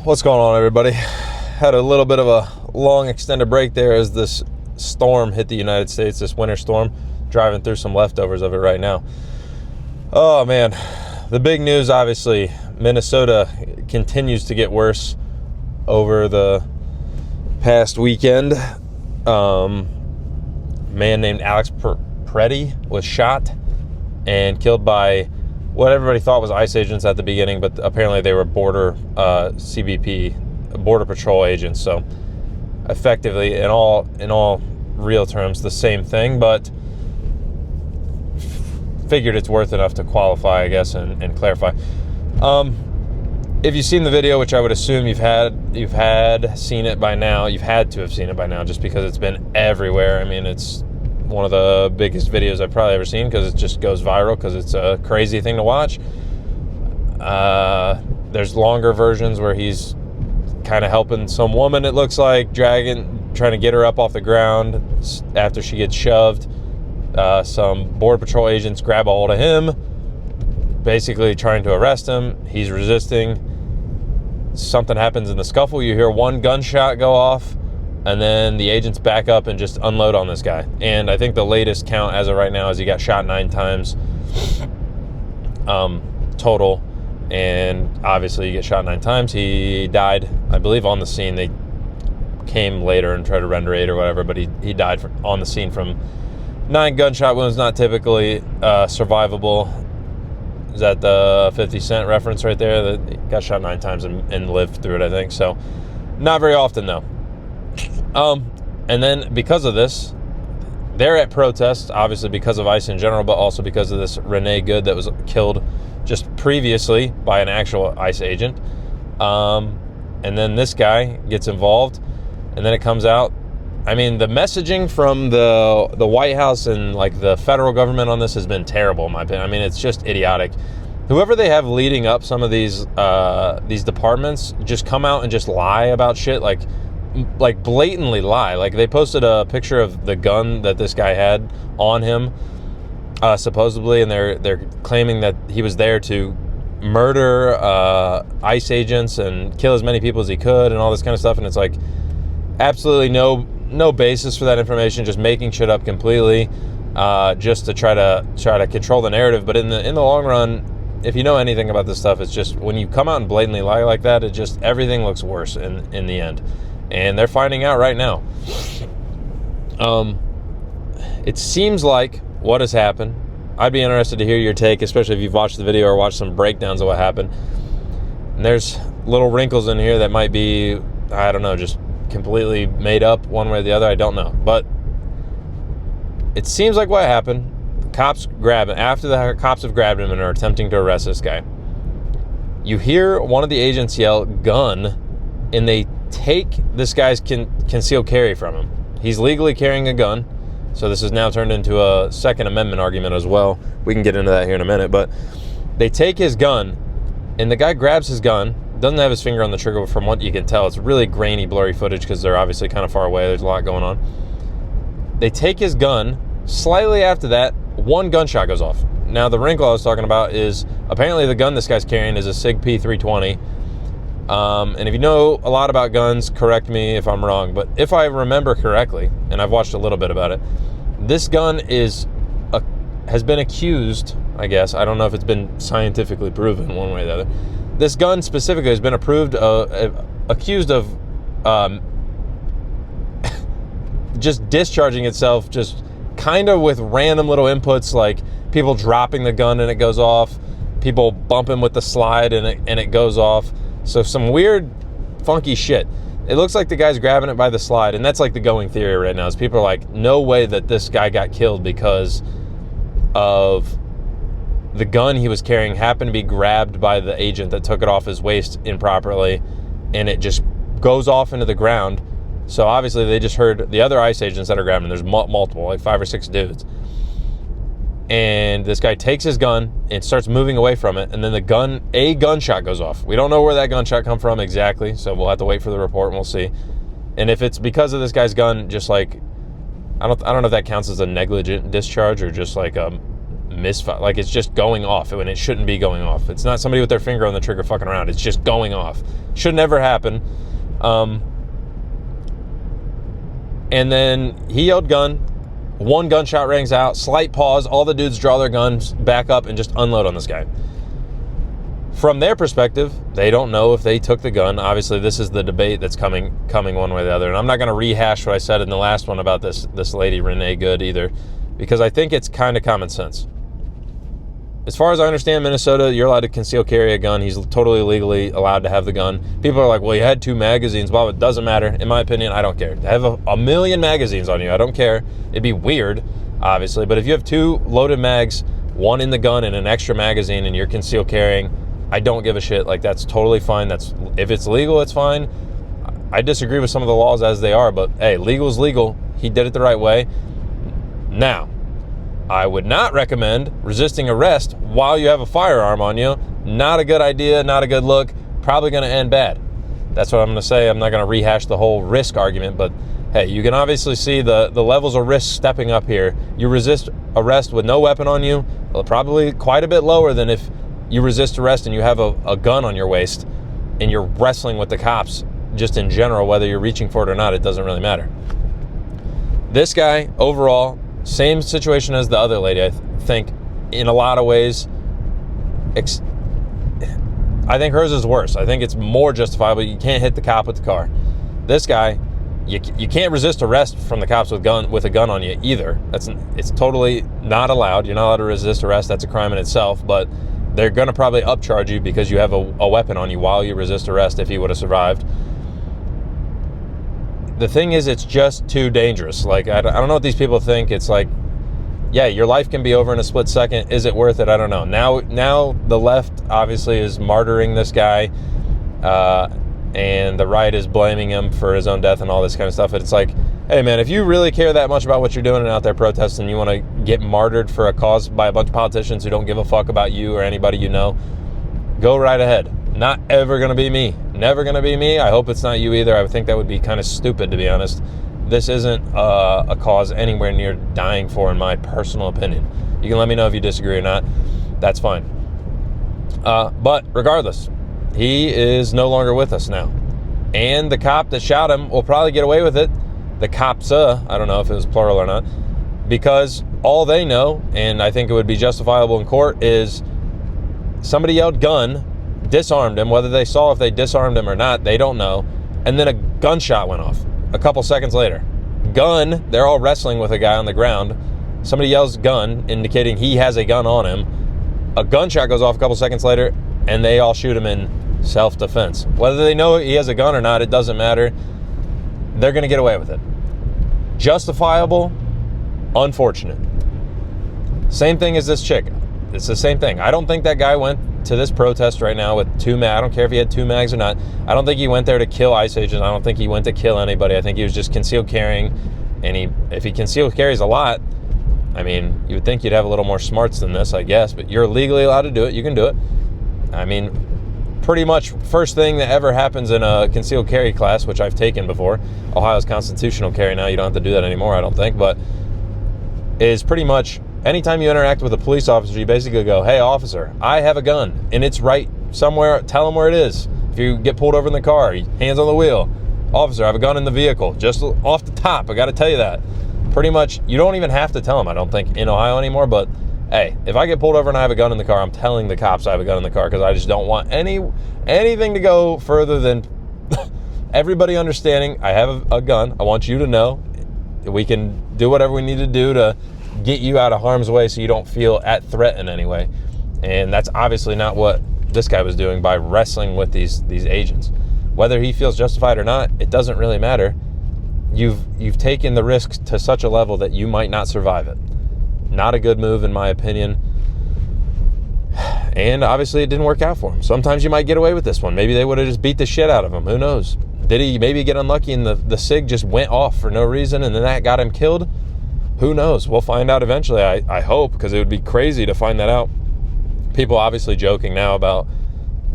What's going on, everybody? Had a little bit of a long extended break there as this storm hit the United States, this winter storm. Driving through some leftovers of it right now. Oh man, the big news, obviously, Minnesota continues to get worse over the past weekend. Man named Alex Pretti was shot and killed by what everybody thought was ICE agents at the beginning, but apparently they were border CBP, border patrol agents. So effectively, in all real terms, the same thing, but figured it's worth enough to qualify, I guess, and clarify. If you've seen the video, which I would assume you've had seen it by now, you've had to have seen it by now, just because it's been everywhere. I mean, it's one of the biggest videos I've probably ever seen because it just goes viral because it's a crazy thing to watch. There's longer versions where he's kind of helping some woman, it looks like, trying to get her up off the ground after she gets shoved. Some Border Patrol agents grab a hold of him, basically trying to arrest him. He's resisting. Something happens in the scuffle. You hear one gunshot go off, and then the agents back up and just unload on this guy. And I think the latest count as of right now is he got shot 9 times total. And obviously you get shot 9 times. He died, I believe, on the scene. They came later and tried to render aid or whatever, but he died on the scene from 9 gunshot wounds. Not typically survivable. Is that the 50 Cent reference right there? That he got shot 9 times and lived through it, I think. So not very often, though. And then because of this, they're at protests, obviously because of ICE in general, but also because of this Renee Good that was killed just previously by an actual ICE agent. And then this guy gets involved, and then it comes out. I mean, the messaging from the White House and like the federal government on this has been terrible, in my opinion. I mean, it's just idiotic. Whoever they have leading up some of these departments just come out and just lie about shit, like blatantly lie. Like, they posted a picture of the gun that this guy had on him, supposedly, and they're claiming that he was there to murder ICE agents and kill as many people as he could and all this kind of stuff. And it's like absolutely no basis for that information, just making shit up completely, just to try to control the narrative. But in the long run, if you know anything about this stuff, it's just when you come out and blatantly lie like that, it just everything looks worse in the end. And they're finding out right now. It seems like what has happened. I'd be interested to hear your take, especially if you've watched the video or watched some breakdowns of what happened. And there's little wrinkles in here that might be, I don't know, just completely made up one way or the other. I don't know. But it seems like what happened, the cops grab him. After the cops have grabbed him and are attempting to arrest this guy, you hear one of the agents yell, "Gun," and they take this guy's concealed carry from him. He's legally carrying a gun, so this has now turned into a Second Amendment argument as well. We can get into that here in a minute, but they take his gun, and the guy grabs his gun, doesn't have his finger on the trigger from what you can tell. It's really grainy, blurry footage because they're obviously kind of far away. There's a lot going on. They take his gun. Slightly after that, one gunshot goes off. Now, the wrinkle I was talking about is apparently the gun this guy's carrying is a SIG P320. And if you know a lot about guns, correct me if I'm wrong, but if I remember correctly, and I've watched a little bit about it, this gun has been accused, I guess, I don't know if it's been scientifically proven one way or the other. This gun specifically has been accused of just discharging itself, just kind of with random little inputs, like people dropping the gun and it goes off, people bumping with the slide and it goes off. So some weird, funky shit. It looks like the guy's grabbing it by the slide, and that's like the going theory right now, is people are like, no way that this guy got killed because of the gun he was carrying happened to be grabbed by the agent that took it off his waist improperly, and it just goes off into the ground. So obviously they just heard the other ICE agents that are grabbing him. There's multiple, like 5 or 6 dudes. And this guy takes his gun and starts moving away from it, and then a gunshot goes off. We don't know where that gunshot come from exactly, so we'll have to wait for the report and we'll see. And if it's because of this guy's gun, just like I don't know if that counts as a negligent discharge or just like a misfire. Like, it's just going off when it shouldn't be going off. It's not somebody with their finger on the trigger fucking around. It's just going off. Should never happen. And then he yelled gun. One gunshot rings out. Slight pause. All the dudes draw their guns back up and just unload on this guy. From their perspective, they don't know if they took the gun. Obviously, this is the debate that's coming one way or the other. And I'm not going to rehash what I said in the last one about this lady, Renee Good, either, because I think it's kind of common sense. As far as I understand, Minnesota, you're allowed to conceal carry a gun. He's totally legally allowed to have the gun. People are like, well, you had 2 magazines, blah, blah. It doesn't matter. In my opinion, I don't care. To have a million magazines on you, I don't care. It'd be weird, obviously. But if you have 2 loaded mags, 1 in the gun and an extra magazine, and you're concealed carrying, I don't give a shit. Like, that's totally fine. If it's legal, it's fine. I disagree with some of the laws as they are, but hey, legal is legal. He did it the right way. Now, I would not recommend resisting arrest while you have a firearm on you. Not a good idea, not a good look. Probably going to end bad. That's what I'm going to say. I'm not going to rehash the whole risk argument, but hey, you can obviously see the levels of risk stepping up here. You resist arrest with no weapon on you, probably quite a bit lower than if you resist arrest and you have a gun on your waist and you're wrestling with the cops just in general, whether you're reaching for it or not, it doesn't really matter. This guy, overall, same situation as the other lady, I think, in a lot of ways. I think hers is worse. I think it's more justifiable. You can't hit the cop with the car. This guy, you can't resist arrest from the cops with a gun on you either. It's totally not allowed. You're not allowed to resist arrest. That's a crime in itself, but they're going to probably upcharge you because you have a weapon on you while you resist arrest if he would have survived. The thing is, it's just too dangerous. Like, I don't know what these people think. It's like, yeah, your life can be over in a split second. Is it worth it? I don't know. Now the left obviously is martyring this guy, and the right is blaming him for his own death and all this kind of stuff. And it's like, hey man, if you really care that much about what you're doing and out there protesting, you want to get martyred for a cause by a bunch of politicians who don't give a fuck about you or anybody you know, go right ahead. Not ever going to be me. Never going to be me. I hope it's not you either. I would think that would be kind of stupid, to be honest. This isn't a cause anywhere near dying for, in my personal opinion. You can let me know if you disagree or not. That's fine. But regardless, he is no longer with us now. And the cop that shot him will probably get away with it. The cops, I don't know if it was plural or not, because all they know, and I think it would be justifiable in court, is somebody yelled gun, disarmed him. Whether they saw if they disarmed him or not, they don't know. And then a gunshot went off a couple seconds later. Gun, they're all wrestling with a guy on the ground. Somebody yells gun, indicating he has a gun on him. A gunshot goes off a couple seconds later, and they all shoot him in self-defense. Whether they know he has a gun or not, it doesn't matter. They're going to get away with it. Justifiable, unfortunate. Same thing as this chick. It's the same thing. I don't think that guy went to this protest right now with 2 mags. I don't care if he had 2 mags or not. I don't think he went there to kill ICE agents. I don't think he went to kill anybody. I think he was just concealed carrying. And if he concealed carries a lot, I mean, you would think you'd have a little more smarts than this, I guess. But you're legally allowed to do it. You can do it. I mean, pretty much first thing that ever happens in a concealed carry class, which I've taken before. Ohio's constitutional carry now. You don't have to do that anymore, I don't think. But is pretty much anytime you interact with a police officer, you basically go, hey, officer, I have a gun, and it's right somewhere. Tell him where it is. If you get pulled over in the car, hands on the wheel. Officer, I have a gun in the vehicle. Just off the top, I got to tell you that. Pretty much, you don't even have to tell them, I don't think, in Ohio anymore. But, hey, if I get pulled over and I have a gun in the car, I'm telling the cops I have a gun in the car because I just don't want anything to go further than everybody understanding I have a gun. I want you to know we can do whatever we need to do to get you out of harm's way so you don't feel at threat in any way. And that's obviously not what this guy was doing by wrestling with these agents. Whether he feels justified or not, it doesn't really matter. You've taken the risk to such a level that you might not survive it. Not a good move in my opinion. And obviously it didn't work out for him. Sometimes you might get away with this one. Maybe they would have just beat the shit out of him. Who knows? Did he maybe get unlucky and the SIG just went off for no reason and then that got him killed? Who knows? We'll find out eventually, I hope, because it would be crazy to find that out. People obviously joking now about,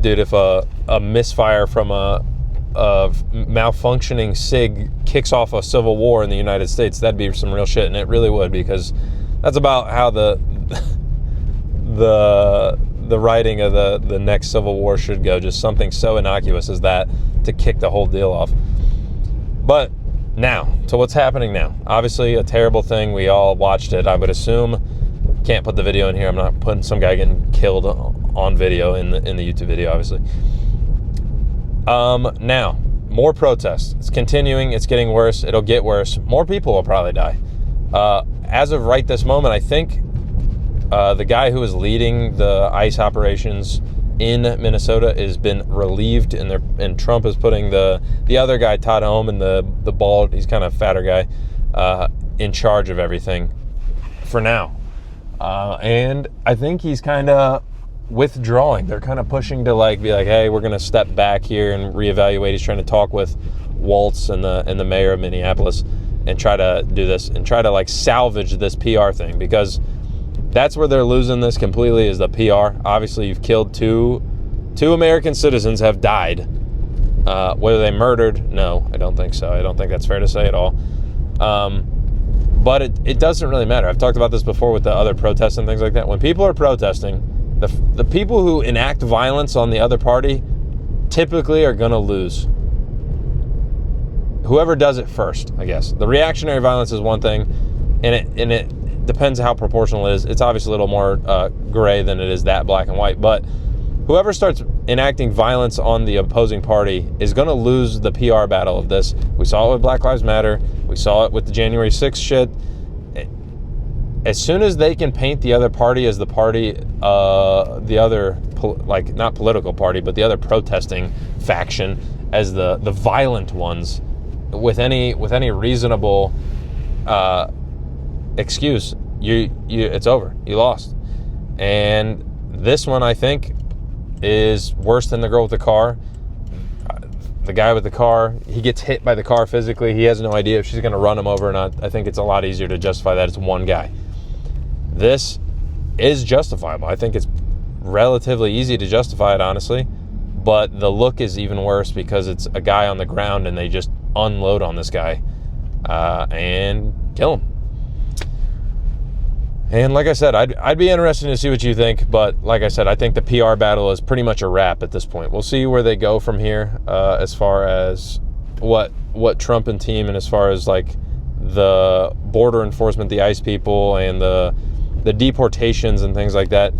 dude, if a misfire from a malfunctioning SIG kicks off a civil war in the United States, that'd be some real shit, and it really would, because that's about how the writing of the next Civil War should go. Just something so innocuous as that to kick the whole deal off. But now, to what's happening now. Obviously, a terrible thing. We all watched it. I would assume, can't put the video in here. I'm not putting some guy getting killed on video in the YouTube video, obviously. Now, more protests. It's continuing. It's getting worse. It'll get worse. More people will probably die. As of right this moment, I think the guy who is leading the ICE operations in Minnesota has been relieved, and Trump is putting the other guy, Todd Holm, and the bald, he's kind of fatter guy, in charge of everything for now. And I think he's kind of withdrawing. They're kind of pushing to be like, hey, we're going to step back here and reevaluate. He's trying to talk with Waltz and the mayor of Minneapolis and try to do this and try to salvage this PR thing, because that's where they're losing this completely, is the PR. Obviously, you've killed two American citizens have died. Whether they murdered, no, I don't think so. I don't think that's fair to say at all. But it doesn't really matter. I've talked about this before with the other protests and things like that. When people are protesting, the people who enact violence on the other party typically are going to lose. Whoever does it first, I guess. The reactionary violence is one thing, and it depends how proportional it is. It's obviously a little more gray than it is that black and white. But whoever starts enacting violence on the opposing party is going to lose the PR battle of this. We saw it with Black Lives Matter. We saw it with the January 6th shit. As soon as they can paint the other party as the party, the other, not political party, but the other protesting faction as the violent ones, with any reasonable excuse, it's over. You lost. And this one, I think, is worse than the girl with the car. The guy with the car, he gets hit by the car physically. He has no idea if she's going to run him over or not. I think it's a lot easier to justify that it's one guy. This is justifiable. I think it's relatively easy to justify it, honestly. But the look is even worse because it's a guy on the ground and they just unload on this guy and kill him. And like I said, I'd be interested to see what you think. But like I said, I think the PR battle is pretty much a wrap at this point. We'll see where they go from here as far as what Trump and team, and as far as the border enforcement, the ICE people, and the deportations and things like that.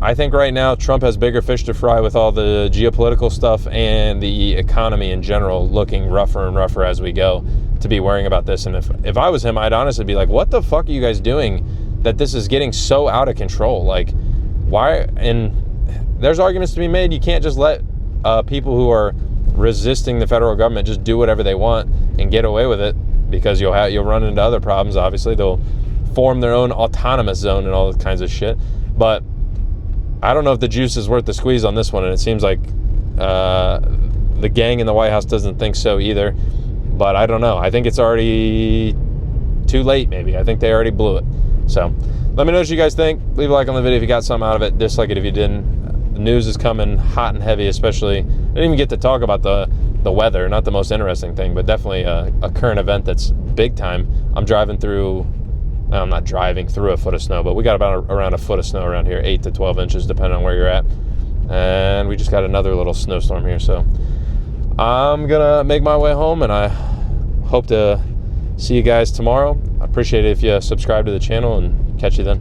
I think right now Trump has bigger fish to fry with all the geopolitical stuff and the economy in general looking rougher and rougher as we go, to be worrying about this. And if I was him, I'd honestly be like, what the fuck are you guys doing that this is getting so out of control? Why? And there's arguments to be made. You can't just let people who are resisting the federal government just do whatever they want and get away with it, because you'll run into other problems. Obviously, they'll form their own autonomous zone and all kinds of shit. But I don't know if the juice is worth the squeeze on this one, and it seems like the gang in the White House doesn't think so either. But I don't know. I think it's already too late, maybe. I think they already blew it. So let me know what you guys think. Leave a like on the video if you got something out of it. Dislike it if you didn't. The news is coming hot and heavy, especially. I didn't even get to talk about the weather. Not the most interesting thing, but definitely a current event that's big time. I'm not driving through a foot of snow, but we got around a foot of snow around here, 8 to 12 inches, depending on where you're at. And we just got another little snowstorm here. So I'm going to make my way home, and I hope to see you guys tomorrow. I appreciate it if you subscribe to the channel, and catch you then.